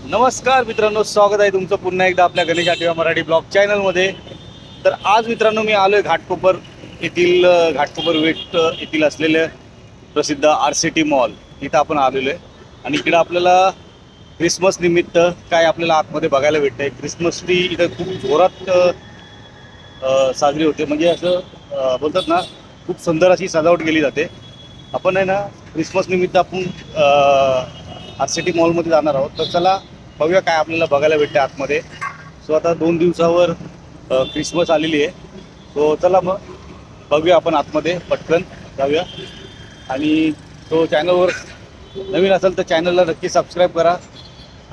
नमस्कार मित्रांनो, स्वागत आहे तुमचं पुन्हा एकदा आपल्या गणेश आठवडा मराठी ब्लॉग चॅनलमध्ये. तर आज मित्रांनो मी आलो आहे घाटकोपर येथील घाटकोपर वेट येथील असलेले प्रसिद्ध RCT मॉल इथं आपण आलेलो आहे. आणि इकडं आपल्याला क्रिसमस निमित्त काय आपल्याला आतमध्ये बघायला भेटतं आहे. क्रिसमस ट्री इथं खूप जोरात साजरी होते, म्हणजे असं बोलतात ना, खूप सुंदर अशी सजावट केली जाते. आपण आहे ना क्रिसमस निमित्त आपण RCT मॉलमध्ये जाणार आहोत. तर चला बघूया काय आपल्याला बघायला भेटते आतमध्ये. सो आता 2 दिवसावर क्रिसमस आलेली आहे. सो चला मग बघूया आपण आतमध्ये, पटकन जाऊया. आणि तो चॅनलवर नवीन असेल तर चॅनलला नक्की सबस्क्राईब करा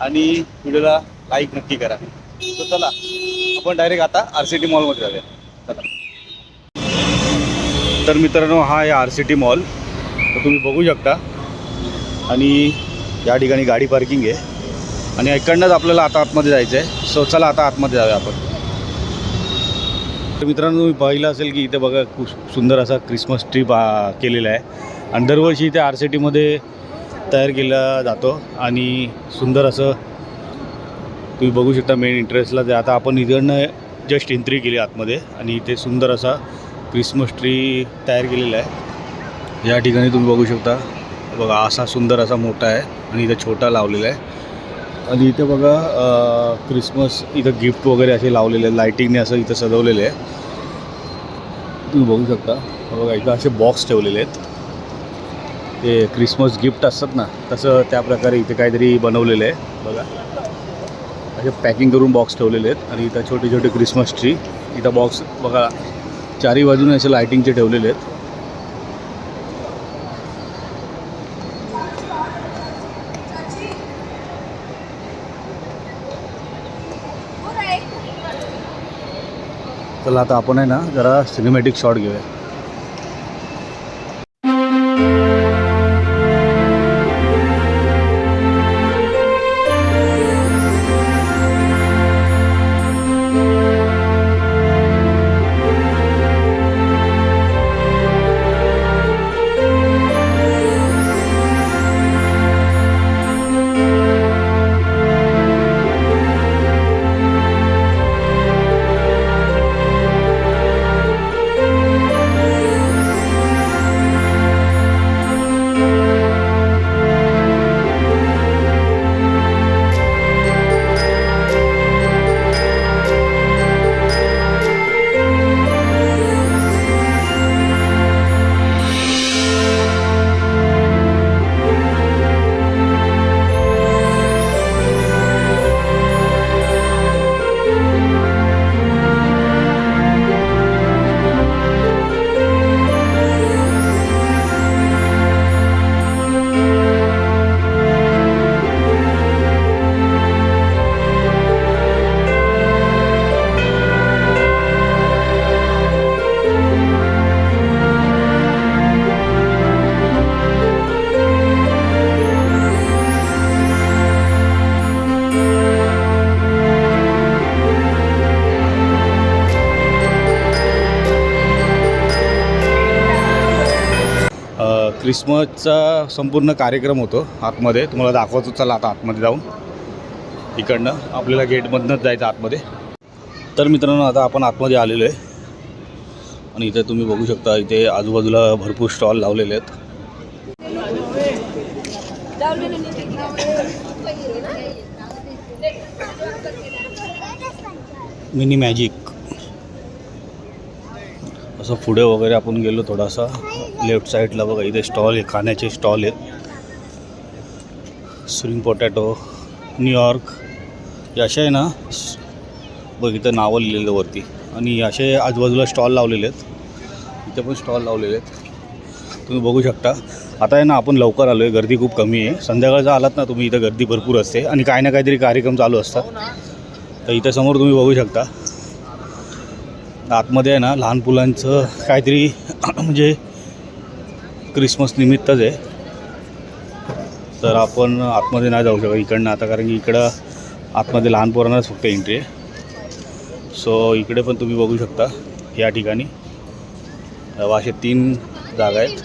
आणि व्हिडिओला लाईक नक्की करा. सो चला आपण डायरेक्ट आता RCT मॉलमध्ये जाऊया. चला. तर मित्रांनो, हा आहे RCT मॉल. तर तुम्ही बघू शकता. आणि या ठिकाणी गाडी पार्किंग आहे आणि इकडनंच आपल्याला आता आतमध्ये जायचं आहे. सो चला आता आतमध्ये जाऊया आपण. तर मित्रांनो, तुम्ही पाहिलं असेल की इथे बघा खूप सुंदर असा क्रिसमस ट्री केलेला आहे. आणि दरवर्षी इथे RCTमध्ये तयार केला जातो. आणि सुंदर असं तुम्ही बघू शकता मेन इंटरेस्टला. जे आता आपण इकडनं जस्ट एंट्री केली आतमध्ये आणि इथे सुंदर असा क्रिसमस ट्री तयार केलेला आहे. या ठिकाणी तुम्ही बघू शकता. बघा असा सुंदर असा मोठा आहे आणि इथं छोटा लावलेला आहे. आणि इथे बघा क्रिसमस इथं गिफ्ट वगैरे असे लावलेले आहेत, लायटिंगने असं इथं सजवलेले आहे. तुम्ही बघू शकता. बघा इथं असे बॉक्स ठेवलेले आहेत. ते क्रिसमस गिफ्ट असतात ना, तसं त्या प्रकारे इथे काहीतरी बनवलेलं आहे. बघा असे पॅकिंग करून बॉक्स ठेवलेले आहेत. आणि इथं छोटे छोटे क्रिसमस ट्री. इथं बॉक्स बघा चारी बाजूने असे लायटिंगचे ठेवलेले आहेत. चला आता आपण आहे ना जरा सिनेमॅटिक शॉट घेऊया. क्रिसमसचा संपूर्ण कार्यक्रम होतो आतमध्ये. तुम्हाला दाखवतो. चला आता आतमध्ये जाऊन. इकडनं आपल्याला गेटमधनंच जायचं आतमध्ये. तर मित्रांनो, आता आपण आतमध्ये आलेलो आहे. आणि इथे तुम्ही बघू शकता, इथे आजूबाजूला भरपूर स्टॉल लावलेले आहेत. मिनी मॅजिक असं पुढे वगैरे आपण गेलो थोडासा लेफ्ट साईडला. बघा इथे स्टॉल आहे, खाण्याचे स्टॉल आहेत. स्प्रिंग पोटॅटो, न्यूयॉर्क हे असे आहे ना. बघ इथं नावं लिहिलेलं वरती. आणि असे आजूबाजूला स्टॉल लावलेले आहेत. इथे पण स्टॉल लावलेले आहेत, तुम्ही बघू शकता. आता आहे ना आपण लवकर आलो आहे, गर्दी खूप कमी आहे. संध्याकाळचा आलात ना तुम्ही, इथं गर्दी भरपूर असते आणि काही ना काहीतरी कार्यक्रम चालू असतात. तर इथं समोर तुम्ही बघू शकता आतमध्ये आहे ना लहान मुलांचं काहीतरी म्हणजे क्रिसमस निमित्तच आहे. तर आपण आतमध्ये नाही जाऊ शकत इकडनं आता, कारण की इकडं आतमध्ये लहान पोरांनाच फक्त एंट्री आहे. सो इकडे पण तुम्ही बघू शकता या ठिकाणी असे 3 जागा आहेत.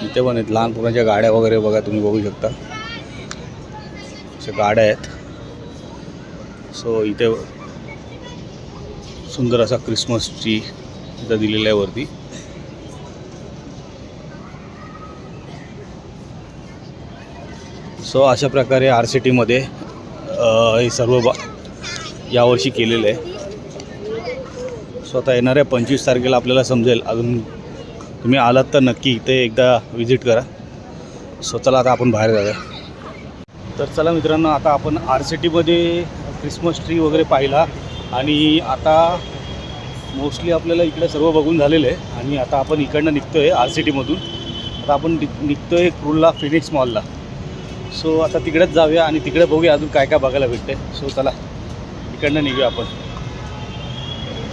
इथे पण आहेत लहान पोरांच्या गाड्या वगैरे बघा, तुम्ही बघू शकता अशा गाड्या आहेत. सो इथे सुंदर असा क्रिसमस ट्री इथं दिलेला आहे वरती. सो अशा प्रकारे RCTमध्ये हे सर्व यावर्षी केलेलं आहे. सो आता येणाऱ्या 25 तारखेला आपल्याला समजेल. अजून तुम्ही आलात तर नक्की इथे एकदा विजिट करा. सो चला आता आपण बाहेर जाऊया. तर चला मित्रांनो, आता आपण RCTमध्ये क्रिसमस ट्री वगैरे पाहिला आणि आता मोस्टली आपल्याला इकडे सर्व बघून झालेलं आहे आणि आता आपण इकडनं निघतो आहे RCTमधून. आता आपण निघतो आहे कुर्ला फिनिक्स मॉलला. सो आता तिकडेच जाऊया आणि तिकडे बघूया अजून काय काय बघायला भेटते. सो चला इकडनं निघूया आपण.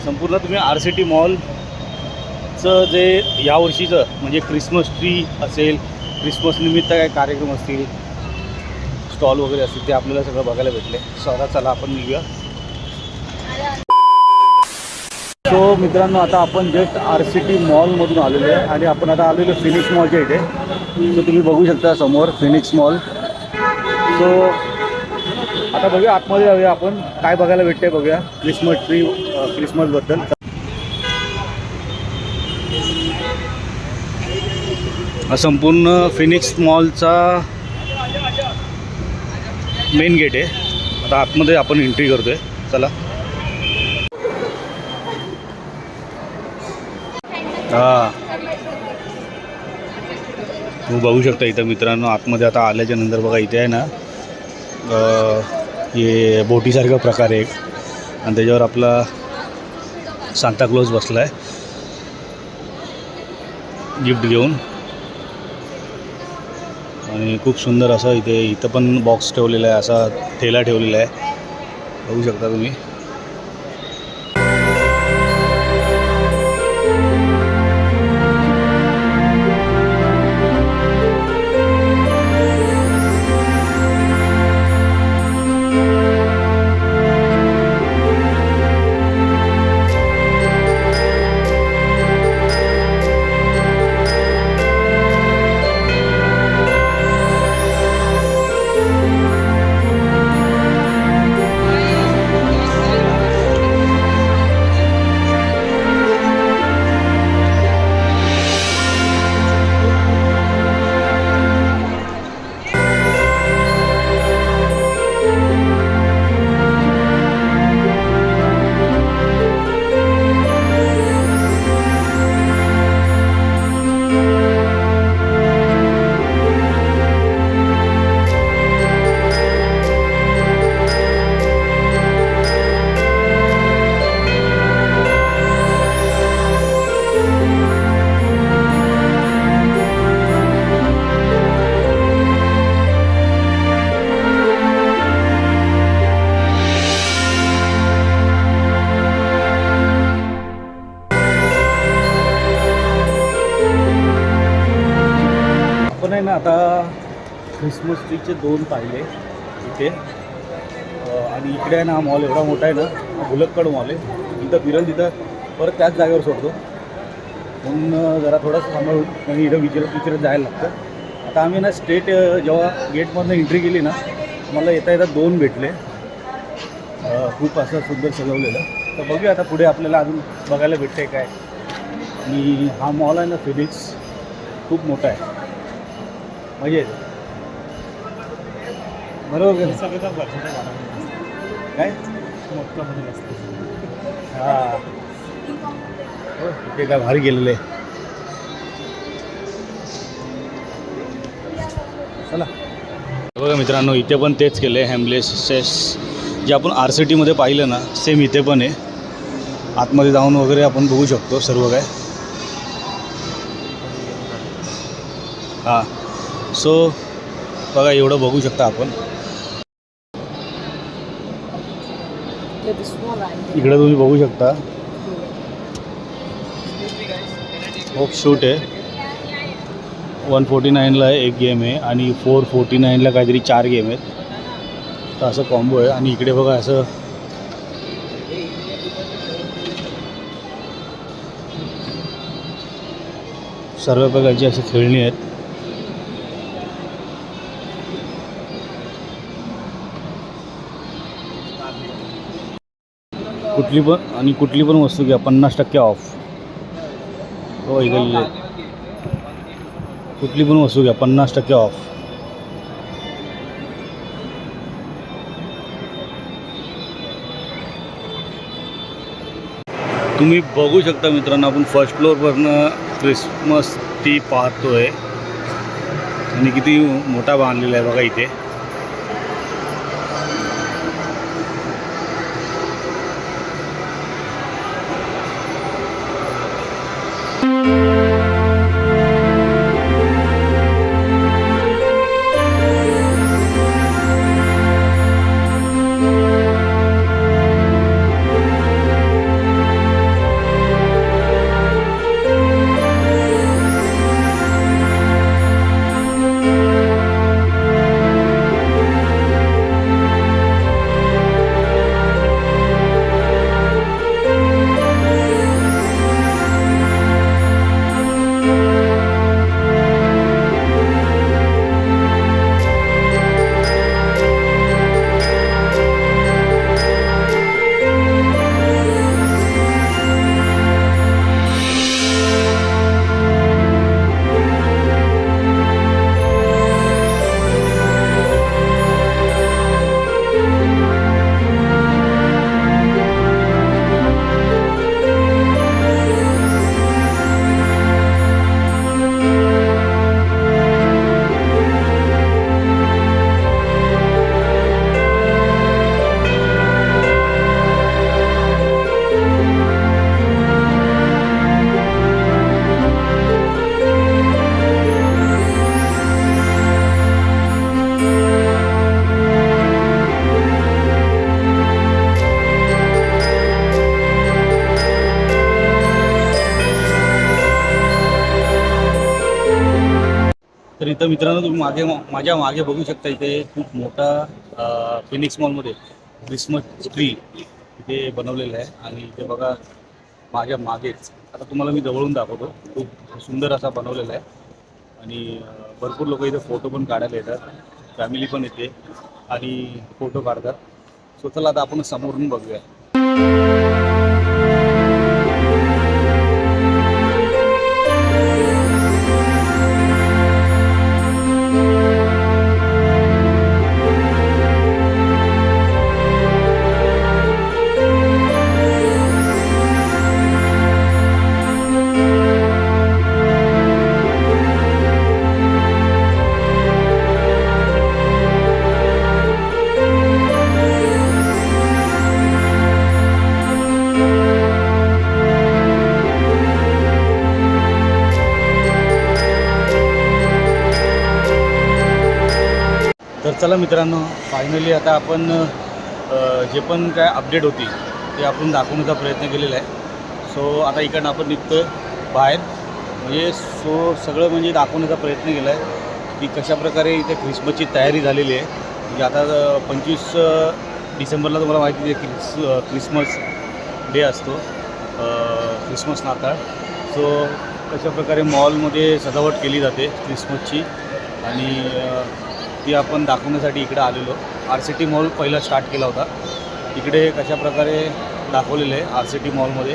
संपूर्ण तुम्ही RCT मॉलचं जे यावर्षीचं म्हणजे क्रिसमस ट्री असेल, क्रिसमस निमित्त काय कार्यक्रम असतील, स्टॉल वगैरे असतील, ते आपल्याला सगळं बघायला भेटले. सो आता चला आपण निघूया. सो मित्रांनो, आता आपण जस्ट RCT मॉलमधून आलेलो आहे आणि आपण आता आलेलो फिनिक्स मॉलच्या इथे. सो तुम्ही बघू शकता समोर फिनिक्स मॉल. सो आता बघूया आतमध्ये जाऊया आपण, काय बघायला भेटते बघूया क्रिसमस ट्री, क्रिसमसबद्दल. हा संपूर्ण फिनिक्स मॉलचा मेन गेट आहे. आता आतमध्ये आपण एंट्री करतोय. चला. हां, तुम्ही बघू शकता इथं मित्रांनो आतमध्ये आता आल्याच्या नंतर बघा इथे आहे ना हे बोटीसारखा प्रकार आहे आणि त्याच्यावर आपला सांता क्लॉज बसला आहे गिफ्ट घेऊन. आणि खूप सुंदर असं इथं पण बॉक्स ठेवलेला आहे, असा ठेला ठेवलेला आहे, बघू शकता तुम्ही. आता क्रिसमस ट्रीचे 2 पाहिले इथे आणि इकडे आहे ना हा मॉल एवढा मोठा आहे ना, भुलक्कड मॉल आहे. इथं फिरल तिथं परत त्याच जागेवर सोडतो म्हणून जरा थोडंसं सांभाळून म्हणजे इथं विचारत जायला लागतं. आता आम्ही ना स्ट्रेट जेव्हा गेटमधनं एंट्री केली ना, मला येता 2 भेटले, खूप असं सुंदर सजवलेलं. तर बघूया आता पुढे आपल्याला अजून बघायला भेटते काय. आणि हा मॉल आहे ना फिनिक्स, खूप मोठा आहे, मजा येते. बरोबर काय हां, ते काय भारी गेलेलं आहे. चला बघा मित्रांनो, इथे पण तेच केलं आहे. हॅम्बलेसेस जे आपण RCTमध्ये पाहिलं ना, सेम इथे पण आहे. आतमध्ये जाऊन वगैरे आपण बघू शकतो सर्व काय. हां, सो बघा एवढं बघू शकता आपण. इकडे तुम्ही बघू शकता ऑफ शूट आहे. 149ला एक गेम आहे आणि 449ला काहीतरी 4 गेम आहेत. तर असं कॉम्बो आहे. आणि इकडे बघा असं सर्व प्रकारची अशी खेळणी आहेत. कुठली पण वस्तू घ्या 50% ऑफ. हो इकडे कुठली पण वस्तू घ्या 50% ऑफ. तुम्ही बघू शकता मित्रांनो, आपण फर्स्ट फ्लोअरवरनं क्रिसमस ट्री पाहतोय आणि किती मोठा बांधलेला आहे बघा इथे. तर इथं मित्रांनो तुम्ही माझ्या मागे बघू शकता, इथे खूप मोठा फिनिक्स मॉलमध्ये क्रिसमस ट्री इथे बनवलेलं आहे. आणि इथे बघा माझ्या मागेच, आता तुम्हाला मी जवळून दाखवतो, खूप सुंदर असा बनवलेला आहे. आणि भरपूर लोक इथे फोटो पण काढायला येतात, फॅमिली पण येते आणि फोटो काढतात. सो चला आता आपण समोरून बघूया. तर चला मित्रांनो, फायनली आता आपण जे पण काय अपडेट होती ते आपण दाखवण्याचा प्रयत्न केलेला आहे. सो आता इकडनं आपण निघतो आहे बाहेर, म्हणजे सगळं म्हणजे दाखवण्याचा प्रयत्न केला आहे की कशाप्रकारे इथे ख्रिसमसची तयारी झालेली आहे. म्हणजे आता 25 डिसेंबरला तुम्हाला माहिती आहे क्रिसमस डे असतो, क्रिसमस नाताळ. सो कशाप्रकारे मॉलमध्ये सजावट केली जाते क्रिसमसची, आणि ती आपण दाखवण्यासाठी इकडे आलेलो. RCT मॉल पहिला स्टार्ट केला होता, इकडे कशाप्रकारे दाखवलेलं आहे RCT मॉलमध्ये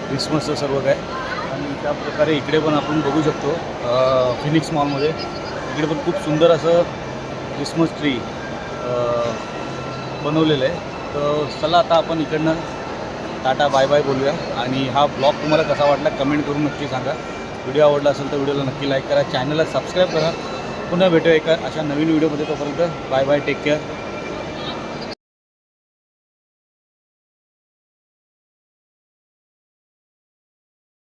क्रिसमसचं सर्व काय. आणि त्याप्रकारे इकडे पण आपण बघू शकतो फिनिक्स मॉलमध्ये, इकडे पण खूप सुंदर असं क्रिसमस ट्री बनवलेलं आहे. तर चला आता आपण इकडनं टाटा बाय बाय बोलूया. आणि हा ब्लॉग तुम्हाला कसा वाटला कमेंट करून नक्की सांगा. व्हिडिओ आवडला असेल तर व्हिडिओला नक्की लाईक करा, चॅनलला सबस्क्राईब करा. पुन्हा भेटूया एका अशा नवीन व्हिडिओमध्ये. तोपर्यंत बाय बाय, टेक केअर.